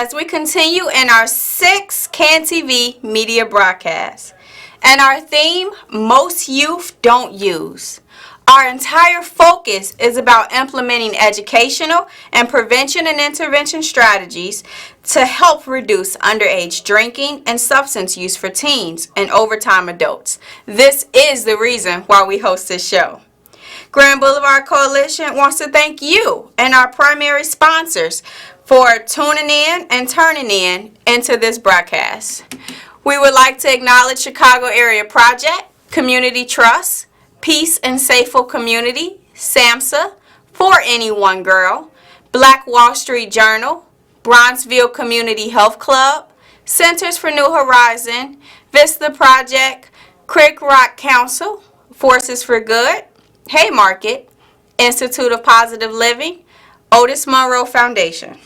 as we continue in our 6th CAN TV media broadcast. And our theme, Most Youth Don't Use. Our entire focus is about implementing educational and prevention and intervention strategies to help reduce underage drinking and substance use for teens and overtime adults. This is the reason why we host this show. Grand Boulevard Coalition wants to thank you and our primary sponsors for tuning in and turning in into this broadcast. We would like to acknowledge Chicago Area Project, Community Trust, Peace and Safeful Community, SAMHSA, For Any One Girl, Black Wall Street Journal, Bronzeville Community Health Club, Centers for New Horizon, Vista Project, Creek Rock Council, Forces for Good, Haymarket, Institute of Positive Living, Otis Monroe Foundation.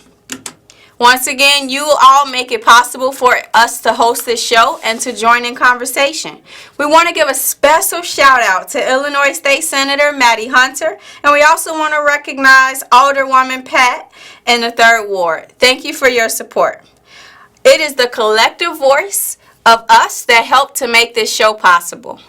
Once again, you all make it possible for us to host this show and to join in conversation. We want to give a special shout out to Illinois State Senator Maddie Hunter, and we also want to recognize Alderwoman Pat in the 3rd Ward. Thank you for your support. It is the collective voice of us that helped to make this show possible.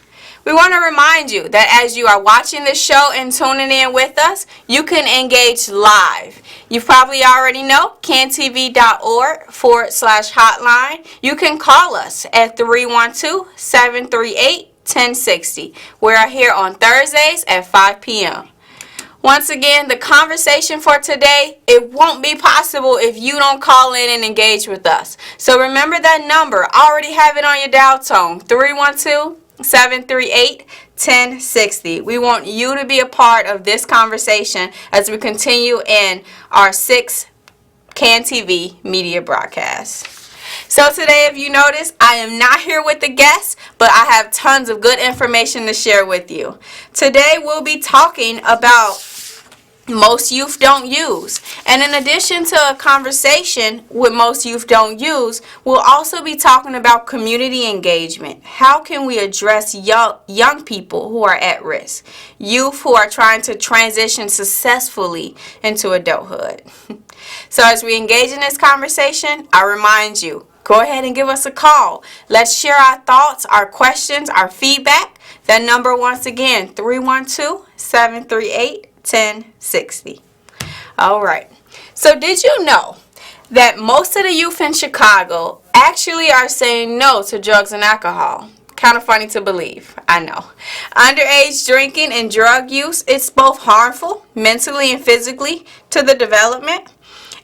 We want to remind you that as you are watching this show and tuning in with us, you can engage live. You probably already know cantv.org/hotline. You can call us at 312-738-1060. We are here on Thursdays at 5 p.m. Once again, the conversation for today, it won't be possible if you don't call in and engage with us. So remember that number. Already have it on your dial tone, 312-738-1060. We want you to be a part of this conversation as we continue in our 6th CAN TV media broadcast. So today, if you notice, I am not here with the guests, but I have tons of good information to share with you. Today, we'll be talking about most youth don't use. And in addition to a conversation with most youth don't use, we'll also be talking about community engagement. How can we address young people who are at risk? Youth who are trying to transition successfully into adulthood. So as we engage in this conversation, I remind you, go ahead and give us a call. Let's share our thoughts, our questions, our feedback. That number once again, 312-738-1060. All right. So did you know that most of the youth in Chicago actually are saying no to drugs and alcohol? Kind of funny to believe, I know. Underage drinking and drug use, it's both harmful mentally and physically to the development.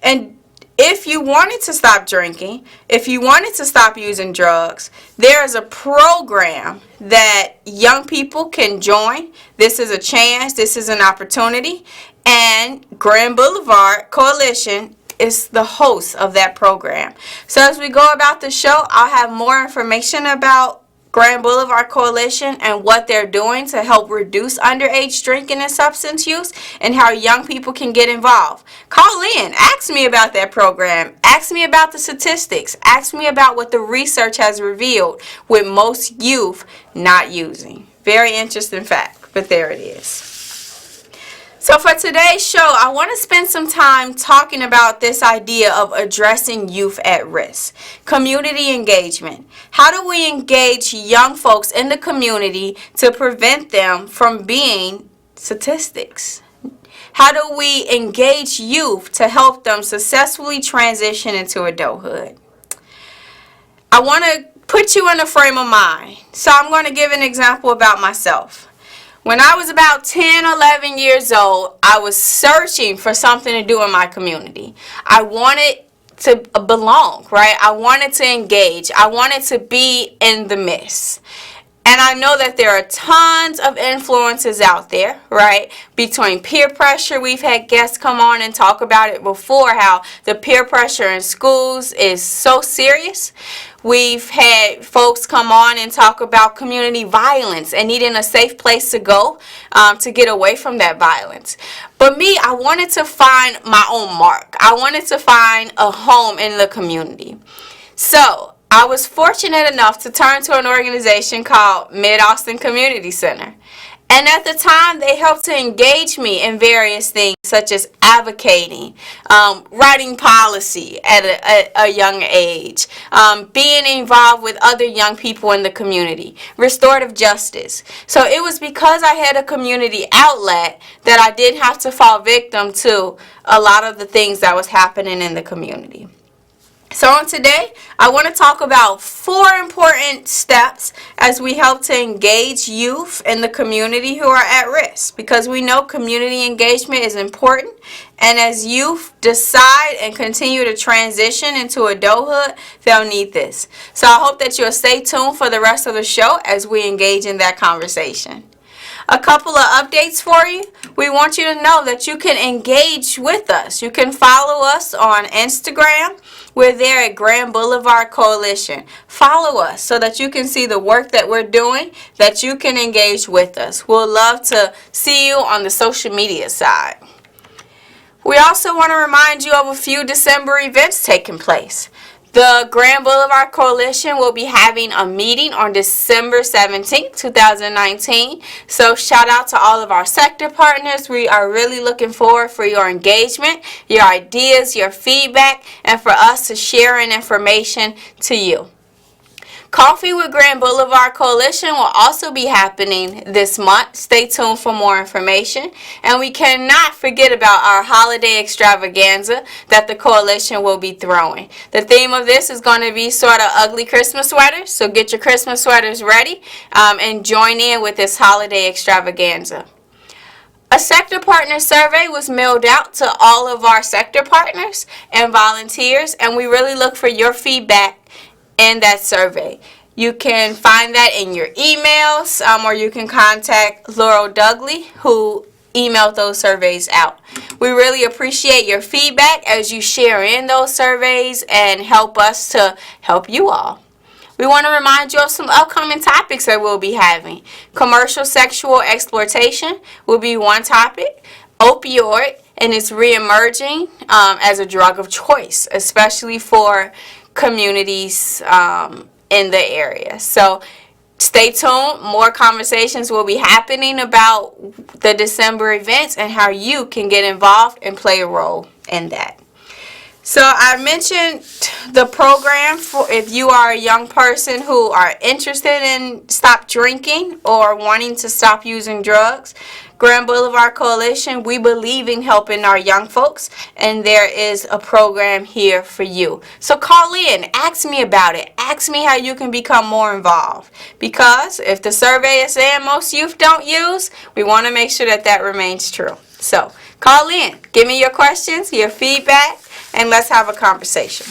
And if you wanted to stop drinking, if you wanted to stop using drugs, there is a program that young people can join. This is a chance, this is an opportunity, and Grand Boulevard Coalition is the host of that program. So as we go about the show, I'll have more information about Grand Boulevard Coalition and what they're doing to help reduce underage drinking and substance use and how young people can get involved. Call in, ask me about that program, ask me about the statistics, ask me about what the research has revealed with most youth not using. Very interesting fact, but there it is. So for today's show, I want to spend some time talking about this idea of addressing youth at risk. Community engagement. How do we engage young folks in the community to prevent them from being statistics? How do we engage youth to help them successfully transition into adulthood? I want to put you in a frame of mind. So I'm going to give an example about myself. When I was about 10, 11 years old, I was searching for something to do in my community. I wanted to belong, right? I wanted to engage. I wanted to be in the midst. And I know that there are tons of influences out there, right? Between peer pressure, we've had guests come on and talk about it before, how the peer pressure in schools is so serious. We've had folks come on and talk about community violence and needing a safe place to go to get away from that violence. But me, I wanted to find my own mark. I wanted to find a home in the community. So I was fortunate enough to turn to an organization called Mid-Austin Community Center. And at the time, they helped to engage me in various things such as advocating, writing policy at a young age, being involved with other young people in the community, restorative justice. So it was because I had a community outlet that I didn't have to fall victim to a lot of the things that was happening in the community. So on today, I want to talk about 4 important steps as we help to engage youth in the community who are at risk, because we know community engagement is important, and as youth decide and continue to transition into adulthood, they'll need this. So I hope that you'll stay tuned for the rest of the show as we engage in that conversation. A couple of updates for you. We want you to know that you can engage with us. You can follow us on Instagram. We're there at Grand Boulevard Coalition. Follow us so that you can see the work that we're doing, that you can engage with us. We'll love to see you on the social media side. We also want to remind you of a few December events taking place. The Grand Boulevard Coalition will be having a meeting on December 17th, 2019. So shout out to all of our sector partners. We are really looking forward for your engagement, your ideas, your feedback, and for us to share information to you. Coffee with Grand Boulevard Coalition will also be happening this month. Stay tuned for more information. And we cannot forget about our holiday extravaganza that the coalition will be throwing. The theme of this is going to be sort of ugly Christmas sweaters. So get your Christmas sweaters ready and join in with this holiday extravaganza. A sector partner survey was mailed out to all of our sector partners and volunteers, and we really look for your feedback in that survey. You can find that in your emails, or you can contact Laurel Dudley, who emailed those surveys out. We really appreciate your feedback as you share in those surveys and help us to help you all. We want to remind you of some upcoming topics that we'll be having. Commercial sexual exploitation will be one topic. Opioid and its reemerging as a drug of choice, especially for communities in the area. So stay tuned. More conversations will be happening about the December events and how you can get involved and play a role in that. So I mentioned the program for if you are a young person who are interested in stop drinking or wanting to stop using drugs. Grand Boulevard Coalition, we believe in helping our young folks, and there is a program here for you. So call in, ask me about it, ask me how you can become more involved. Because if the survey is saying most youth don't use, we want to make sure that that remains true. So call in, give me your questions, your feedback, and let's have a conversation.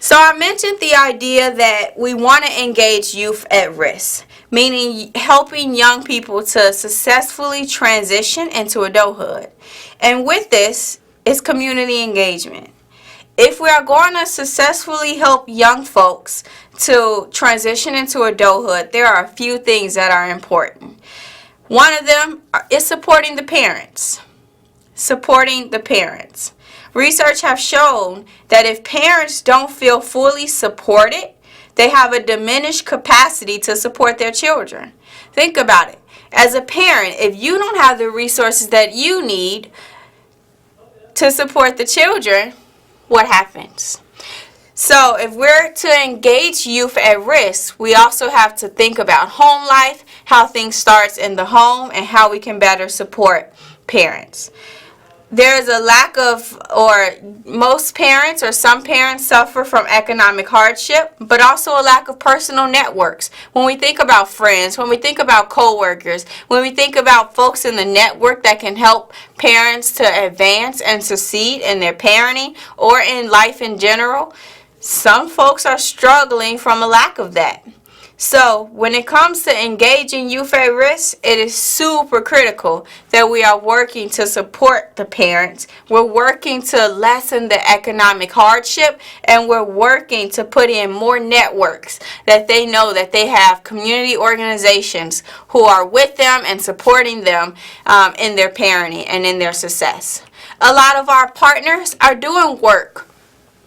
So I mentioned the idea that we want to engage youth at risk, meaning helping young people to successfully transition into adulthood. And with this is community engagement. If we are going to successfully help young folks to transition into adulthood, there are a few things that are important. One of them is supporting the parents. Supporting the parents. Research has shown that if parents don't feel fully supported, they have a diminished capacity to support their children. Think about it. As a parent, if you don't have the resources that you need to support the children, what happens? So if we're to engage youth at risk, we also have to think about home life, how things start in the home, and how we can better support parents. There is a lack of, or most parents or some parents suffer from economic hardship, but also a lack of personal networks. When we think about friends, when we think about coworkers, when we think about folks in the network that can help parents to advance and succeed in their parenting or in life in general, some folks are struggling from a lack of that. So when it comes to engaging youth at risk, it is super critical that we are working to support the parents. We're working to lessen the economic hardship, and we're working to put in more networks that they know that they have community organizations who are with them and supporting them in their parenting and in their success. A lot of our partners are doing work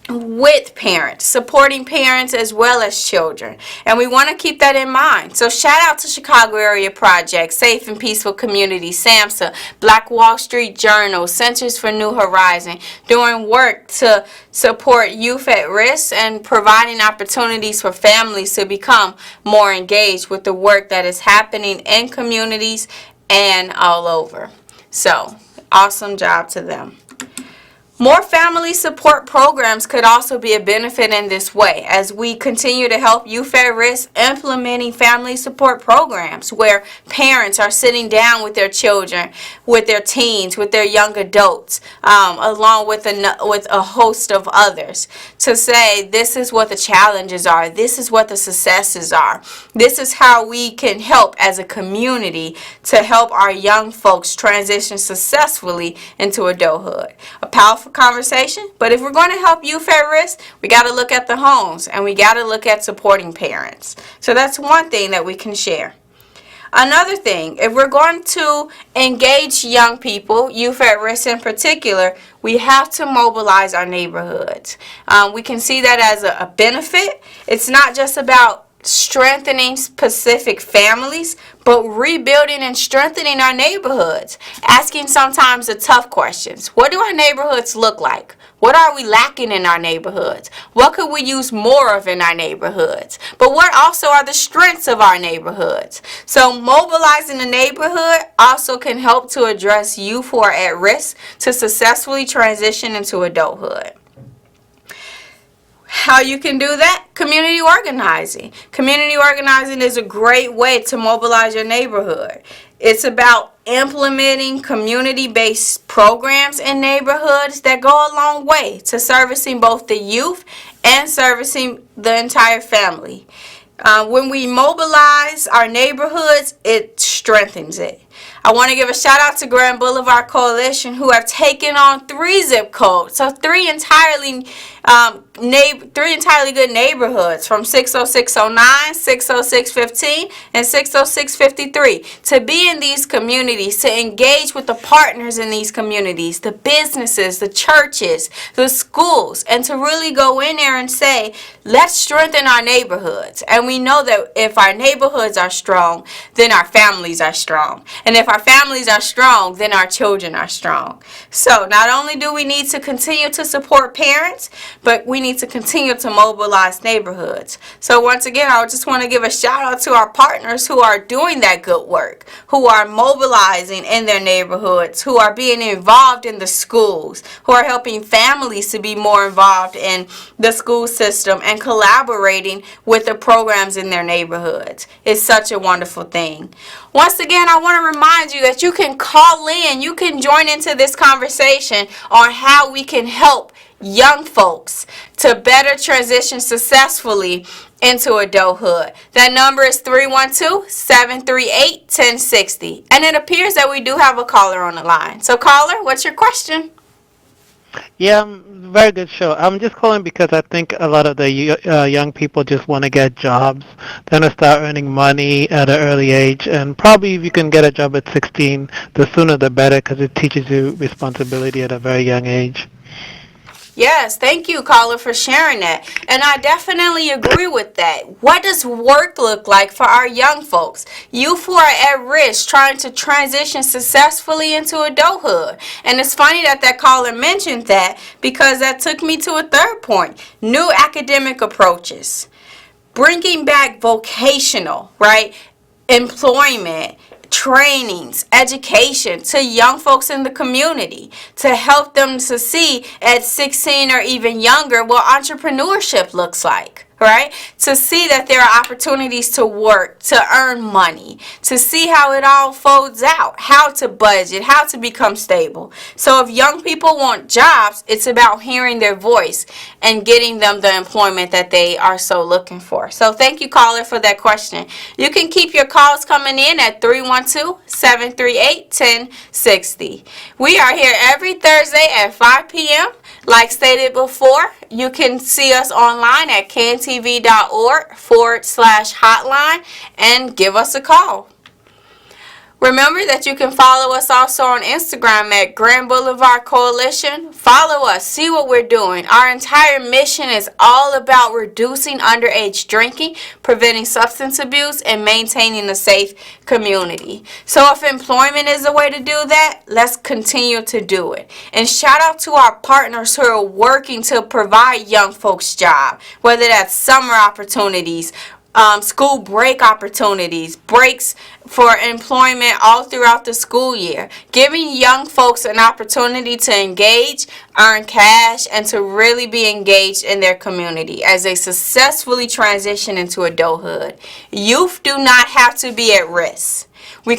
with parents, supporting parents as well as children. And we want to keep that in mind. So shout out to Chicago Area Project, Safe and Peaceful Community, SAMHSA, Black Wall Street Journal, Centers for New Horizon, doing work to support youth at risk and providing opportunities for families to become more engaged with the work that is happening in communities and all over. So, awesome job to them. More family support programs could also be a benefit in this way as we continue to help youth at risk implementing family support programs where parents are sitting down with their children, with their teens, with their young adults, along with a host of others to say this is what the challenges are, this is what the successes are, this is how we can help as a community to help our young folks transition successfully into adulthood. A powerful conversation, but if we're going to help youth at risk, we got to look at the homes and we got to look at supporting parents. So that's one thing that we can share. Another thing, if we're going to engage young people, youth at risk in particular, we have to mobilize our neighborhoods. We can see that as a benefit. It's not just about strengthening specific families, but rebuilding and strengthening our neighborhoods. Asking sometimes the tough questions. What do our neighborhoods look like? What are we lacking in our neighborhoods? What could we use more of in our neighborhoods? But what also are the strengths of our neighborhoods? So mobilizing the neighborhood also can help to address youth who are at risk to successfully transition into adulthood. How you can do that? Community organizing. Community organizing is a great way to mobilize your neighborhood. It's about implementing community-based programs in neighborhoods that go a long way to servicing both the youth and servicing the entire family. When we mobilize our neighborhoods, it strengthens it. I want to give a shout out to Grand Boulevard Coalition who have taken on 3 zip codes, so three entirely good neighborhoods from 60609, 60615, and 60653 to be in these communities, to engage with the partners in these communities, the businesses, the churches, the schools, and to really go in there and say, let's strengthen our neighborhoods. And we know that if our neighborhoods are strong, then our families are strong. And if our families are strong, then our children are strong. So not only do we need to continue to support parents, but we need to continue to mobilize neighborhoods. So once again, I just want to give a shout out to our partners who are doing that good work, who are mobilizing in their neighborhoods, who are being involved in the schools, who are helping families to be more involved in the school system and collaborating with the programs in their neighborhoods. It's such a wonderful thing. Once again, I want to remind you that you can call in, you can join into this conversation on how we can help young folks to better transition successfully into adulthood. That number is 312-738-1060. And it appears that we do have a caller on the line. So caller, what's your question? Yeah, very good show. I'm just calling because I think a lot of the young people just want to get jobs. They want to start earning money at an early age, and probably if you can get a job at 16, the sooner the better because it teaches you responsibility at a very young age. Yes, thank you, caller, for sharing that. And I definitely agree with that. What does work look like for our young folks? Youth who are at risk trying to transition successfully into adulthood. And it's funny that caller mentioned that because that took me to a third point. New academic approaches. Bringing back vocational, right? Employment, trainings, education to young folks in the community to help them to see at 16 or even younger what entrepreneurship looks like. Right? To see that there are opportunities to work, to earn money, to see how it all folds out, how to budget, how to become stable. So if young people want jobs, it's about hearing their voice and getting them the employment that they are so looking for. So thank you, caller, for that question. You can keep your calls coming in at 312-738-1060. We are here every Thursday at 5 p.m. Like stated before, you can see us online at cantv.org/hotline and give us a call. Remember that you can follow us also on Instagram at Grand Boulevard Coalition. Follow us, see what we're doing. Our entire mission is all about reducing underage drinking, preventing substance abuse, and maintaining a safe community. So if employment is a way to do that, let's continue to do it. And shout out to our partners who are working to provide young folks jobs, whether that's summer opportunities, school break opportunities, breaks for employment all throughout the school year, giving young folks an opportunity to engage, earn cash, and to really be engaged in their community as they successfully transition into adulthood. Youth do not have to be at risk. We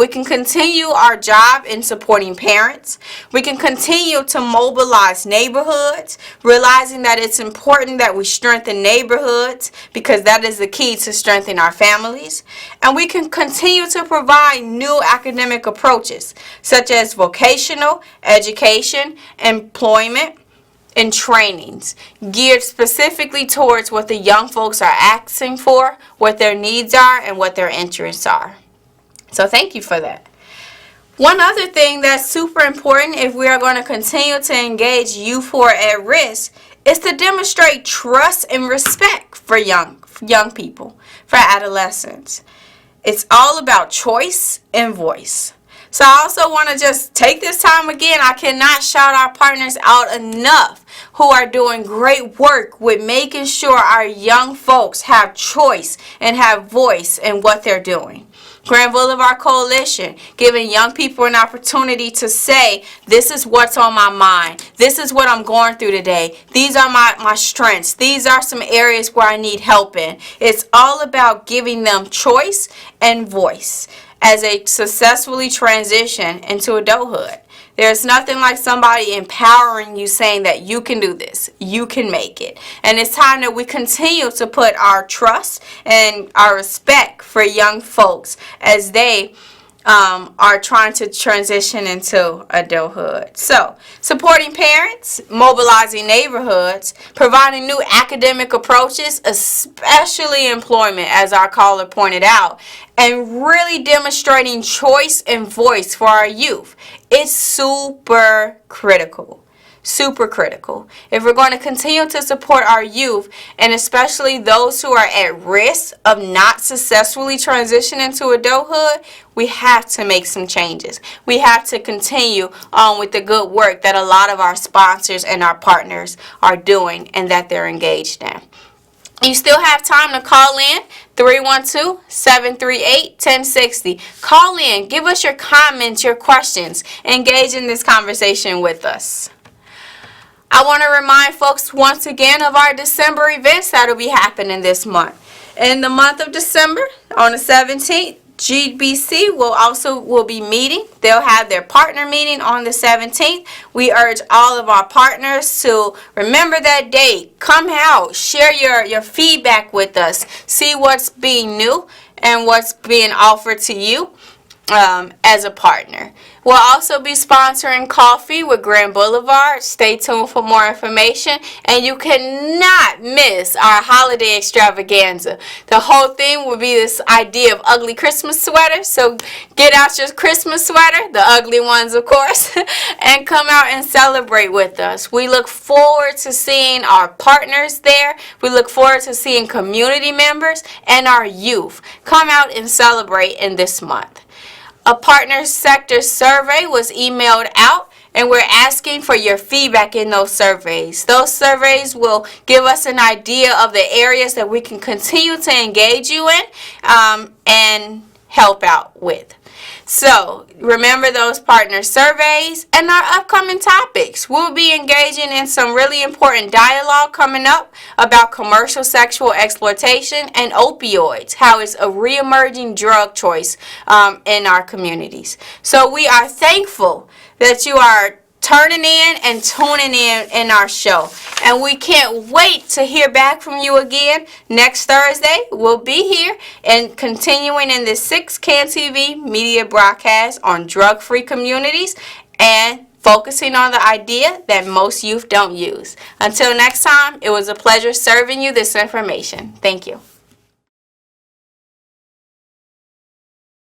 can continue our job in supporting parents. We can continue to mobilize neighborhoods, realizing that it's important that we strengthen neighborhoods because that is the key to strengthening our families. And we can continue to provide new academic approaches such as vocational, education, employment, and trainings geared specifically towards what the young folks are asking for, what their needs are, and what their interests are. So thank you for that. One other thing that's super important if we are going to continue to engage youth who are at risk is to demonstrate trust and respect for young people, for adolescents. It's all about choice and voice. So I also want to just take this time again. I cannot shout our partners out enough who are doing great work with making sure our young folks have choice and have voice in what they're doing. Grand Boulevard Coalition, giving young people an opportunity to say, this is what's on my mind. This is what I'm going through today. These are my strengths. These are some areas where I need help in. It's all about giving them choice and voice as they successfully transition into adulthood. There's nothing like somebody empowering you, saying that you can do this, you can make it. And it's time that we continue to put our trust and our respect for young folks as they are trying to transition into adulthood. So, supporting parents, mobilizing neighborhoods, providing new academic approaches, especially employment, as our caller pointed out, and really demonstrating choice and voice for our youth. It's super critical. Super critical. If we're going to continue to support our youth, and especially those who are at risk of not successfully transitioning into adulthood, we have to make some changes. We have to continue on with the good work that a lot of our sponsors and our partners are doing and that they're engaged in. You still have time to call in, 312-738-1060. Call in, give us your comments, your questions, engage in this conversation with us. I want to remind folks once again of our December events that will be happening this month. In the month of December, on the 17th, GBC will be meeting. They'll have their partner meeting on the 17th. We urge all of our partners to remember that date. Come out, share your feedback with us, see what's being new and what's being offered to you as a partner. We'll also be sponsoring coffee with Grand Boulevard. Stay tuned for more information. And you cannot miss our holiday extravaganza. The whole thing will be this idea of ugly Christmas sweaters. So get out your Christmas sweater, the ugly ones of course, and come out and celebrate with us. We look forward to seeing our partners there. We look forward to seeing community members and our youth come out and celebrate in this month. A partner sector survey was emailed out, and we're asking for your feedback in those surveys. Those surveys will give us an idea of the areas that we can continue to engage you in and help out with. So remember those partner surveys and our upcoming topics. We'll be engaging in some really important dialogue coming up about commercial sexual exploitation and opioids, how it's a re-emerging drug choice in our communities. So we are thankful that you are turning in and tuning in our show. And we can't wait to hear back from you again next Thursday. We'll be here and continuing in this 6 CAN TV media broadcast on drug-free communities and focusing on the idea that most youth don't use. Until next time, it was a pleasure serving you this information. Thank you.